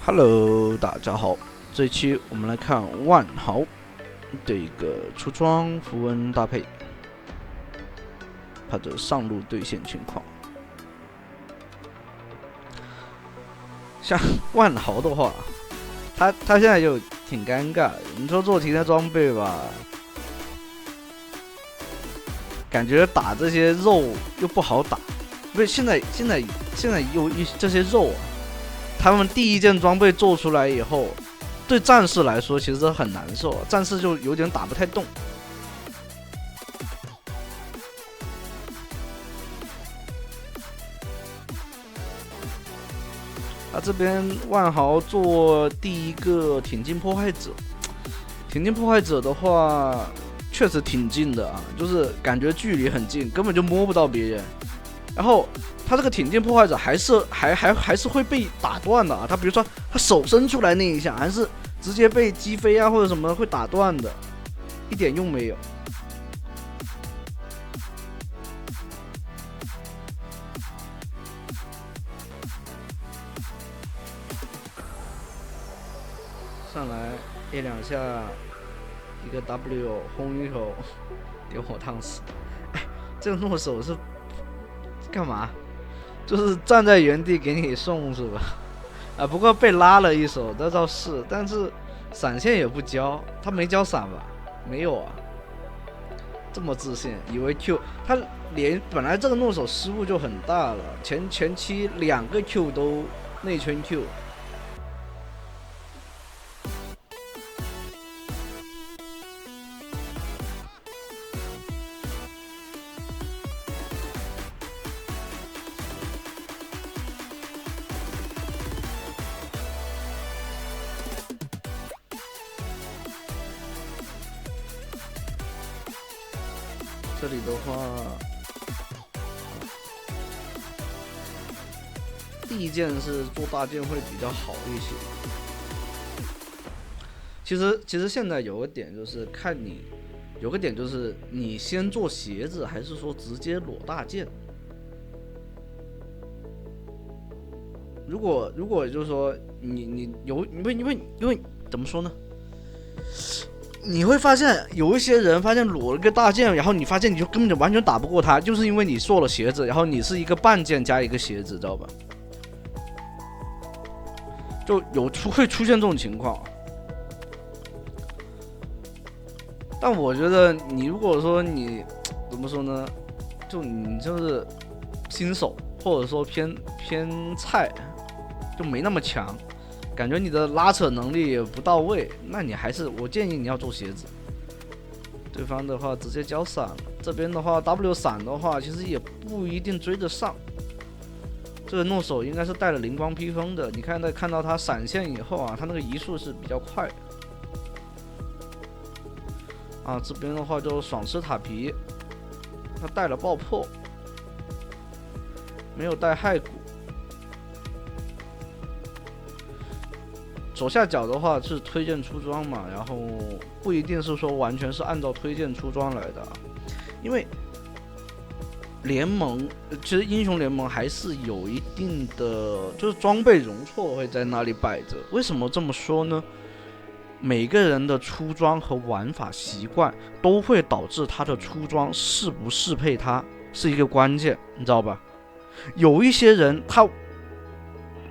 Hello，大家好，这一期我们来看万豪的一个出装符文搭配，它的上路兑现情况。像万豪的话，他现在就挺尴尬的。你说做题材装备吧，感觉打这些肉又不好打，因为现在有这些肉啊。他们第一件装备做出来以后，对战士来说其实很难受，战士就有点打不太动。这边万豪做第一个挺进破坏者，挺进破坏者的话，确实挺近的啊，就是感觉距离很近，根本就摸不到别人。然后他这个挺进破坏者还是会被打断的啊！他比如说他手伸出来那一下，还是直接被击飞啊或者什么会打断的，一点用没有。上来 A 两下，一个 W 轰一口，点火烫死。哎，这个诺手是干嘛？就是站在原地给你送是吧？啊，不过被拉了一手，这倒是，但是闪现也不交，他没交闪吧？没有啊，这么自信，以为 Q 他本来这个诺手失误就很大了，前期2个 Q 都内圈 Q。这里的话，第一件是做大件会比较好一些。其实现在有个点就是看你，有个点就是你先做鞋子，还是说直接裸大件？如果就是说你有因为怎么说呢？你会发现有一些人发现裸了个大件，然后你发现你就根本就完全打不过他，就是因为你做了鞋子，然后你是一个半件加一个鞋子，知道吧？就会出现这种情况。但我觉得你如果说你怎么说呢，就你就是新手或者说偏菜，就没那么强。感觉你的拉扯能力也不到位，那你我建议你要做鞋子。对方的话直接交闪了，这边的话 W 闪的话其实也不一定追得上。这个诺手应该是带了灵光披风的，你看到他闪现以后啊，他那个移速是比较快的。啊，这边的话就爽吃塔皮，他带了爆破，没有带骸骨。左下角的话是推荐出装嘛，然后不一定是说完全是按照推荐出装来的，因为联盟其实英雄联盟还是有一定的就是装备容错会在那里摆着。为什么这么说呢？每个人的出装和玩法习惯都会导致他的出装适不适配他是一个关键，你知道吧？有一些人他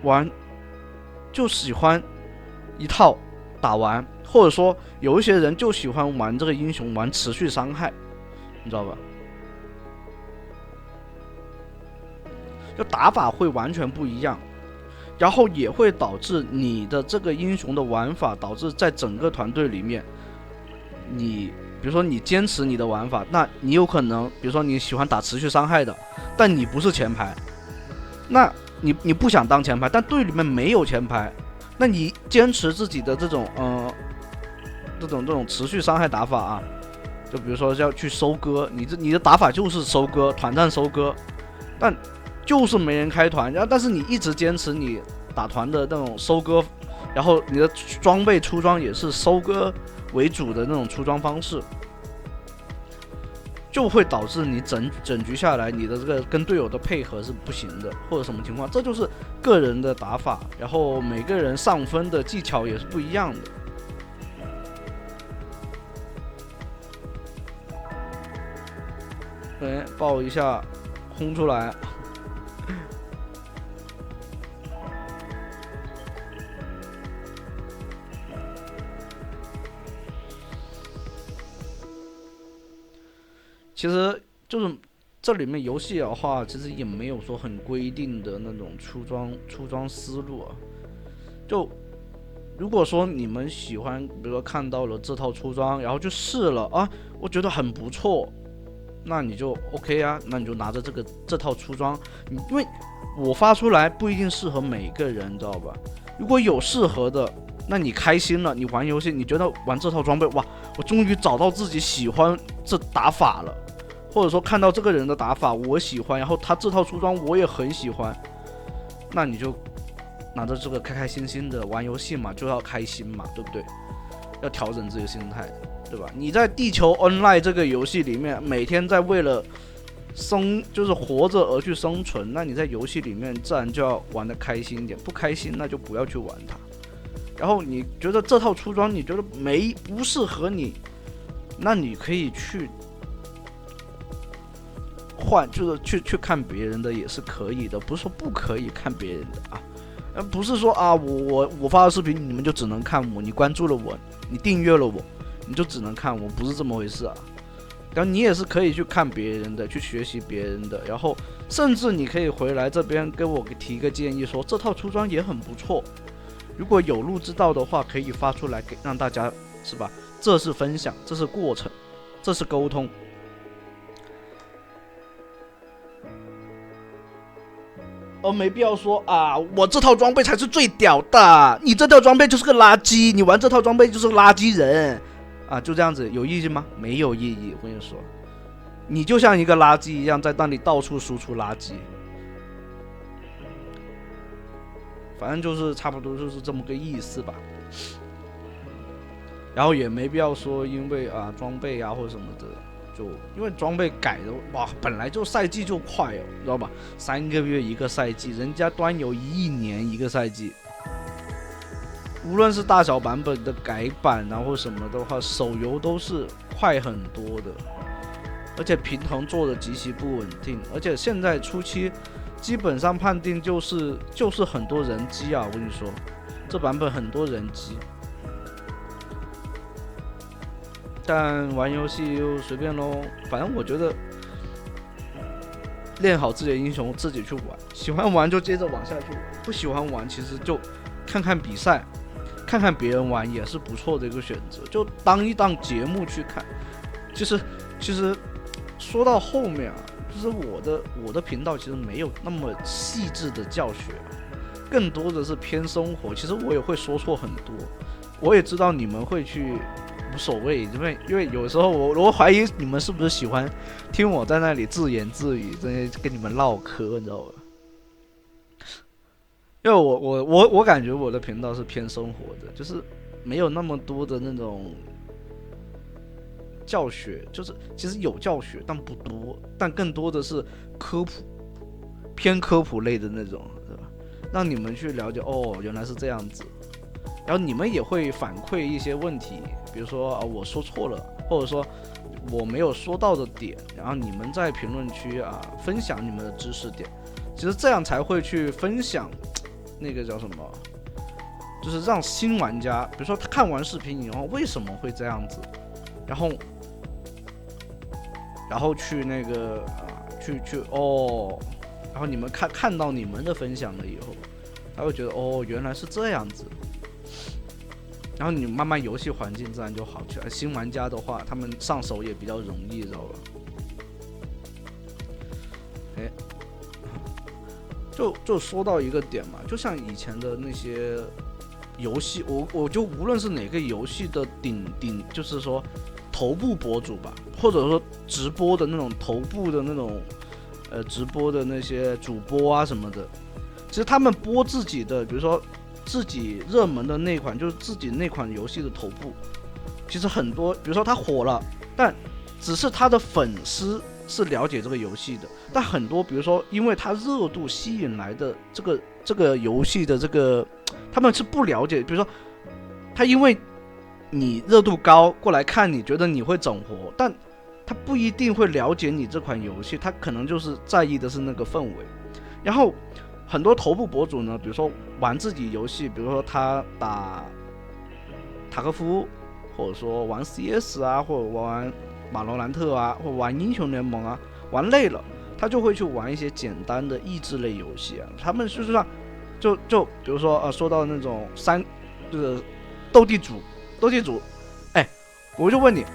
玩就喜欢一套打完，或者说有一些人就喜欢玩这个英雄玩持续伤害，你知道吧？就打法会完全不一样，然后也会导致你的这个英雄的玩法，导致在整个团队里面，你比如说你坚持你的玩法，那你有可能比如说你喜欢打持续伤害的，但你不是前排，那你不想当前排，但队里面没有前排，那你坚持自己的这种持续伤害打法啊，就比如说要去收割，你的打法就是收割团战收割，但就是没人开团，但是你一直坚持你打团的那种收割，然后你的装备出装也是收割为主的那种出装方式，就会导致你整局下来，你的这个跟队友的配合是不行的，或者什么情况，这就是个人的打法，然后每个人上分的技巧也是不一样的。爆一下，轰出来。其实就是这里面游戏的话，其实也没有说很规定的那种出装思路啊。就如果说你们喜欢，比如说看到了这套出装，然后去试了啊，我觉得很不错，那你就 OK 啊，那你就拿着这套出装，因为我发出来不一定适合每个人，知道吧？如果有适合的，那你开心了，你玩游戏，你觉得玩这套装备，哇，我终于找到自己喜欢这打法了。或者说看到这个人的打法我喜欢，然后他这套出装我也很喜欢，那你就拿着这个开开心心的玩游戏嘛，就要开心嘛，对不对？要调整自己的心态，对吧？你在地球 Online 这个游戏里面，每天在为了就是活着而去生存，那你在游戏里面自然就要玩得开心一点，不开心那就不要去玩它。然后你觉得这套出装你觉得不适合你，那你可以去换，就是去看别人的也是可以的，不是说不可以看别人的啊，不是说啊我发的视频你们就只能看我，你关注了我，你订阅了我，你就只能看我，不是这么回事啊。然后你也是可以去看别人的，去学习别人的，然后甚至你可以回来这边给我提个建议，说这套出装也很不错，如果有路之道的话，可以发出来给让大家，是吧？这是分享，这是过程，这是沟通。而没必要说啊，我这套装备才是最屌的，你这套装备就是个垃圾，你玩这套装备就是个垃圾人啊，就这样子有意义吗？没有意义，我跟你说，你就像一个垃圾一样，在那里到处输出垃圾。反正就是差不多就是这么个意思吧。然后也没必要说因为啊装备啊或者什么的，就因为装备改的哇，本来就赛季就快哦，知道吧？3个月一个赛季，人家端游1年一个赛季。无论是大小版本的改版啊或什么的话，手游都是快很多的，而且平衡做的极其不稳定，而且现在初期基本上判定就是很多人机啊，我跟你说，这版本很多人机。但玩游戏又随便咯，反正我觉得练好自己的英雄自己去玩，喜欢玩就接着往下去玩，不喜欢玩其实就看看比赛，看看别人玩也是不错的一个选择，就当一档节目去看。其实说到后面啊，就是我的频道其实没有那么细致的教学，更多的是偏生活。其实我也会说错很多，我也知道你们会去无所谓，因为有时候我怀疑你们是不是喜欢听我在那里自言自语，在跟你们唠嗑，你知道吧？因为我感觉我的频道是偏生活的，就是没有那么多的那种教学，就是其实有教学但不多，但更多的是科普，偏科普类的那种，对吧？让你们去了解哦，原来是这样子。然后你们也会反馈一些问题，比如说啊我说错了，或者说我没有说到的点，然后你们在评论区啊分享你们的知识点，其实这样才会去分享那个叫什么，就是让新玩家，比如说他看完视频以后为什么会这样子，然后去那个去哦，然后你们看到你们的分享了以后，他会觉得哦原来是这样子。然后你慢慢游戏环境自然就好起来，新玩家的话他们上手也比较容易，知道吧？就说到一个点嘛，就像以前的那些游戏，我就无论是哪个游戏的顶就是说头部博主吧，或者说直播的那种头部的那种直播的那些主播啊什么的，其实他们播自己的，比如说自己热门的那款，就是自己那款游戏的头部，其实很多，比如说他火了，但只是他的粉丝是了解这个游戏的，但很多比如说因为他热度吸引来的这个游戏的这个，他们是不了解，比如说他因为你热度高过来看你，觉得你会整活，但他不一定会了解你这款游戏，他可能就是在意的是那个氛围。然后很多头部博主呢，比如说玩自己游戏，比如说他打塔科夫，或者说玩 CS 啊，或者玩马罗兰特啊，或者玩英雄联盟啊，玩累了，他就会去玩一些简单的益智类游戏啊。他们事实上就比如说说到那种就是斗地主，我就问你，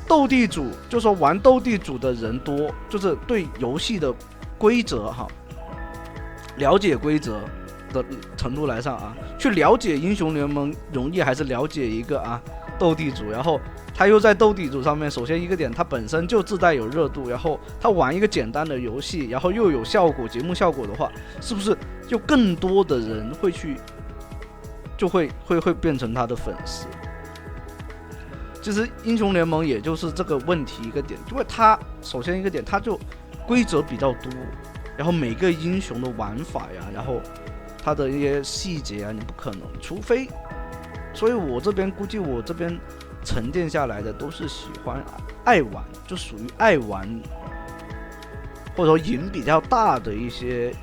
斗地主就说玩斗地主的人多，就是对游戏的规则了解规则的程度来上啊，去了解英雄联盟容易还是了解一个斗地主？然后他又在斗地主上面，首先一个点，他本身就自带有热度，然后他玩一个简单的游戏，然后又有效果，节目效果的话，是不是就更多的人会去，就会变成他的粉丝？其实英雄联盟也就是这个问题一个点，因为它首先一个点，它就规则比较多，然后每个英雄的玩法呀，然后它的一些细节啊，你不可能，除非，所以我这边估计我这边沉淀下来的都是喜欢爱玩，就属于爱玩或者说瘾比较大的一些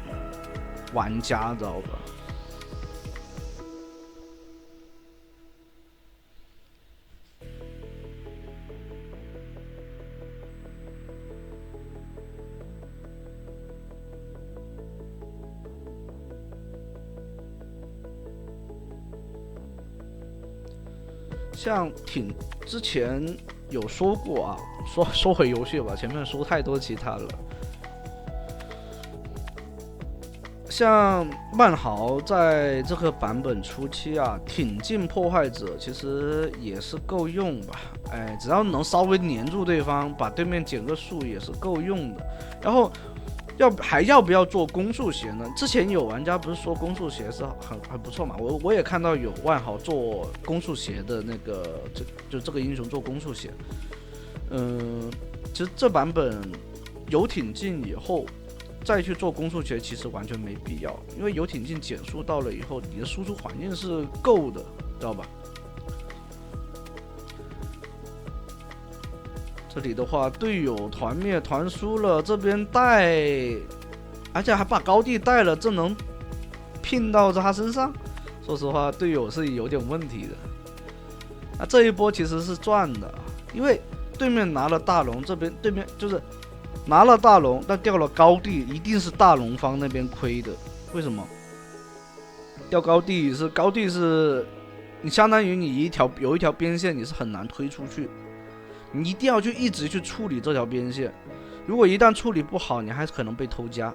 玩家，知道吧？像之前有说过说回游戏吧，前面说太多其他了。像万豪在这个版本初期挺进破坏者其实也是够用吧，只要能稍微黏住对方，把对面减个速也是够用的。然后还要不要做攻速鞋呢？之前有玩家不是说攻速鞋是很不错嘛，我也看到有万豪做攻速鞋的那个，就这个英雄做攻速鞋。其实这版本游艇镜以后再去做攻速鞋其实完全没必要，因为游艇镜减速到了以后，你的输出环境是够的，知道吧？这里的话，队友团灭团输了，这边带，而且还把高地带了，这能拼到他身上？说实话，队友是有点问题的。这一波其实是赚的，因为对面拿了大龙，这边对面就是拿了大龙，但掉了高地，一定是大龙方那边亏的。为什么？掉高地是你相当于你有一条边线，你是很难推出去。你一定要一直去处理这条边线，如果一旦处理不好，你还可能被偷家。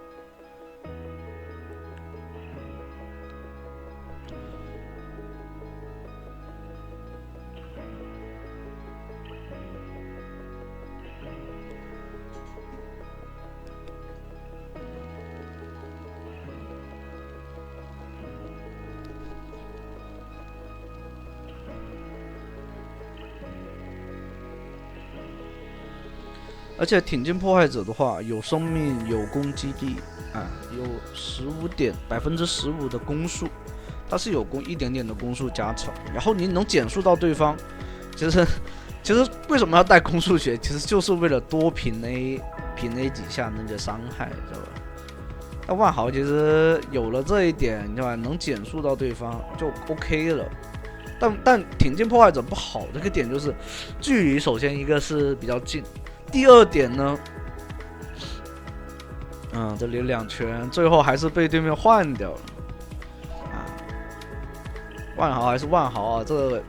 而且挺进破坏者的话，有生命，有攻击力有15%的攻速，它是有一点点的攻速加成，然后你能减速到对方。其实为什么要带攻速鞋？其实就是为了多平 A 几下那个伤害，知道吧？那万豪其实有了这一点，对吧？能减速到对方就 OK 了。但挺进破坏者不好的一个点就是距离，首先一个是比较近。第二点呢，这里2拳，最后还是被对面换掉了。万豪还是万豪这个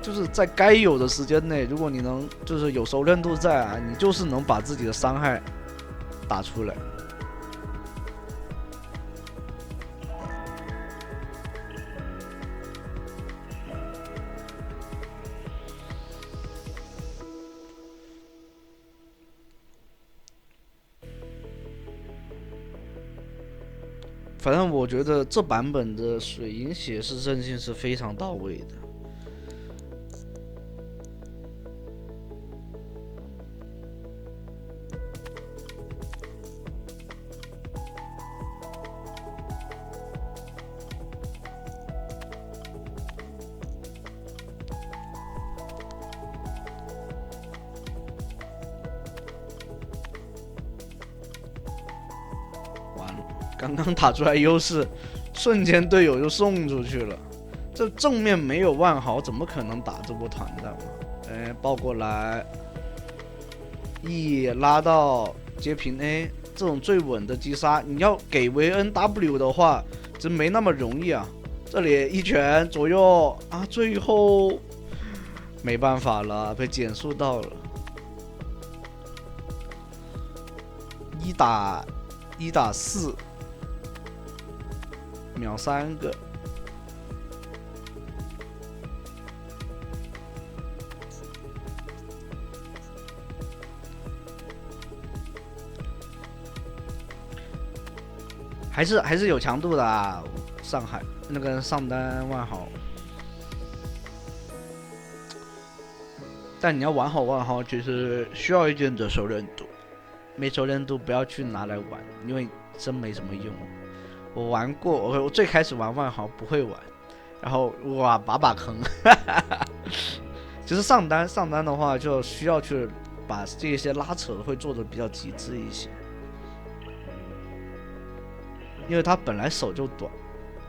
就是在该有的时间内，如果你能就是有熟练度在你就是能把自己的伤害打出来。反正我觉得这版本的水银血是韧性是非常到位的。刚刚打出来优势，瞬间队友就送出去了。这正面没有万豪，怎么可能打这波团战嘛？抱过来，E 拉到截平 A， 这种最稳的击杀，你要给维恩 W 的话，真没那么容易啊。这里一拳左右啊，最后没办法了，被减速到了。1打4，秒3个。还是有强度的啊，上海那个上单万豪。但你要玩好万豪，其实需要一定的熟练度，没熟练度不要去拿来玩，因为真没什么用。我玩过，我最开始玩万豪不会玩，然后哇把坑。其实上单的话，就需要去把这些拉扯会做的比较极致一些。因为他本来手就短，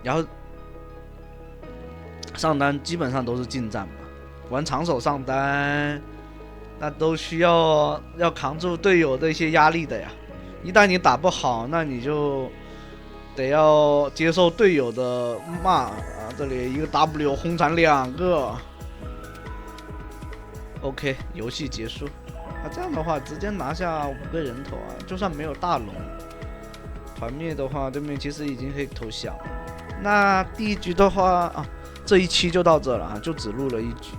然后上单基本上都是近战嘛，玩长手上单，那都需要扛住队友的一些压力的呀。一旦你打不好，那你就得要接受队友的骂啊！这里一个 W 轰残2个 ，OK， 游戏结束。那这样的话，直接拿下5个人头啊！就算没有大龙。团灭的话，对面其实已经可以投降。那第一局的话啊，这一期就到这了啊，就只录了1局，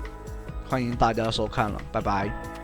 欢迎大家收看了，拜拜。